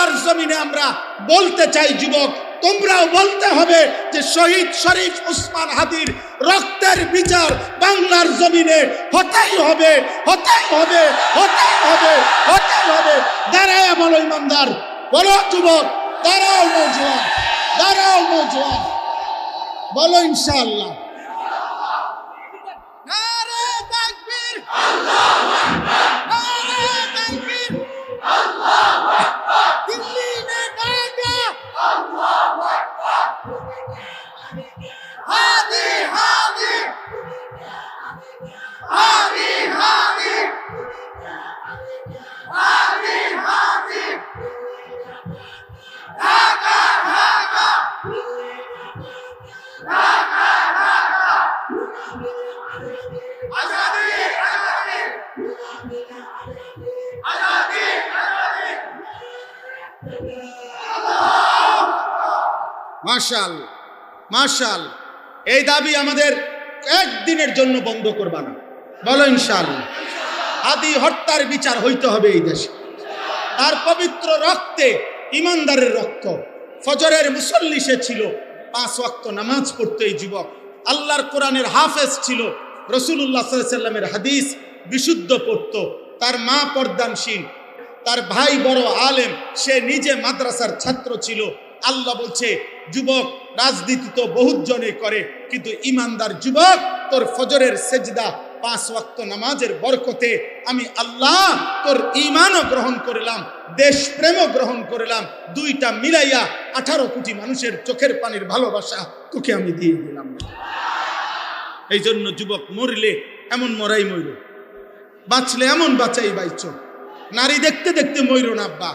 বাংলার জমিনে আমরা বলতে চাই যুবক, তোমরাও বলতে হবে যে শহীদ শরীফ ওসমান হাদির রক্তের বিচার বাংলার জমিনে হতেই হবে, হতেই হবে, হতেই হবে, হতেই হবে। দাঁড়ায় বলো ইমানদার, বলো যুবক, দাঁড়াও নওজোয়ান, দাঁড়াও নওজোয়ান, বলো ইনশাআল্লাহ। নারে তাকবীর, আল্লাহু আকবার, নারে তাকবীর, আল্লাহু আকবার, দিল্লি মে ডাকা, আল্লাহু আকবার, হাদি হাদি, হাদি হাদি, হাদি হাদি, ঢাকা ঢাকা, ঢাকা ঢাকা, আজাদি আজাদি, আজাদি আজাদি। মাশাআল্লাহ মাশাআল্লাহ। এই দাবি আমাদের একদিনের জন্য বন্ধ করবা না, বলো ইনশাআল্লাহ। হাদি হত্যার বিচার হইতে হবে এই দেশে। তার পবিত্র রক্তে, ইমানদারের রক্ত। ফজরের মুসল্লি সে ছিল, 5 ওয়াক্ত নামাজ পড়তো এই যুবক। আল্লাহর কোরআনের হাফেজ ছিল, রাসূলুল্লাহ সাল্লাল্লাহু আলাইহি ওয়াসাল্লামের হাদিস বিশুদ্ধ পড়তো। তার মা পর্দানশীল, তার ভাই বড় আলেম, সে নিজে মাদ্রাসার ছাত্র ছিল। আল্লাহ বলছে, যুবক রাজনীতি তো বহুত জনে করে, কিন্তু ইমানদার যুবক তোর ফজরের সেজদা 5 ওয়াক্ত নামাজের বরকতে আমি আল্লাহ তোর ঈমানও গ্রহণ করলাম, দেশপ্রেমও গ্রহণ করলাম। দুইটা মিলাইয়া 18 কোটি মানুষের চোখের পানির ভালোবাসা তোকে আমি দিয়ে দিলাম। এই জন্য যুবক, মরলে এমন মরাই মইর, বাঁচলে এমন বাঁচাই বাইচ। নারী দেখতে দেখতে মইর না আব্বা,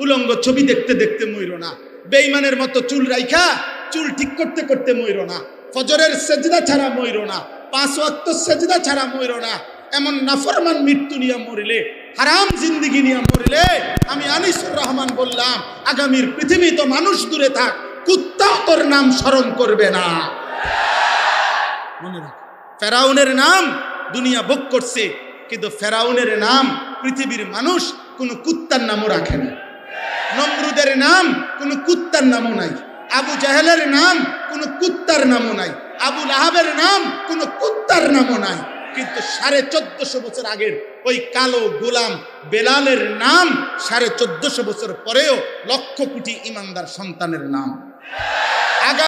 উলঙ্গ ছবি দেখতে দেখতে মইর না, বেঈমানের মতো চুল রাইখা চুল ঠিক করতে করতে মইর না, ফজরের সেজদা ছাড়া মইর না, 5 ওয়াক্ত সেজদা ছাড়া মইর না। এমন নাফরমান মৃত্যু নিয়ে মরিলে, হারাম জিন্দেগি নিয়ে মরিলে, আমি আনিসুর রহমান বললাম, আগামীর পৃথিবী তো মানুষ দূরে থাক, কুত্তাও তোর নাম স্মরণ করবে না। মনে রাখ, ফেরাউনের নাম দুনিয়া ভোগ করছে, কিন্তু ফেরাউনের নাম পৃথিবীর মানুষ কোনো কুত্তার নামও রাখে না। নমরুদের নাম কোনো কুত্তার নামও নাই, আবু জাহেলের নাম কোনো কুত্তার নামও নাই, আবু লাহাবের নাম কোনো কুত্তার নামও নাই। কিন্তু 1450 বছর আগের ওই কালো গোলাম বেলালের নাম 1450 বছর পরেও লক্ষ কোটি ইমানদার সন্তানের নাম।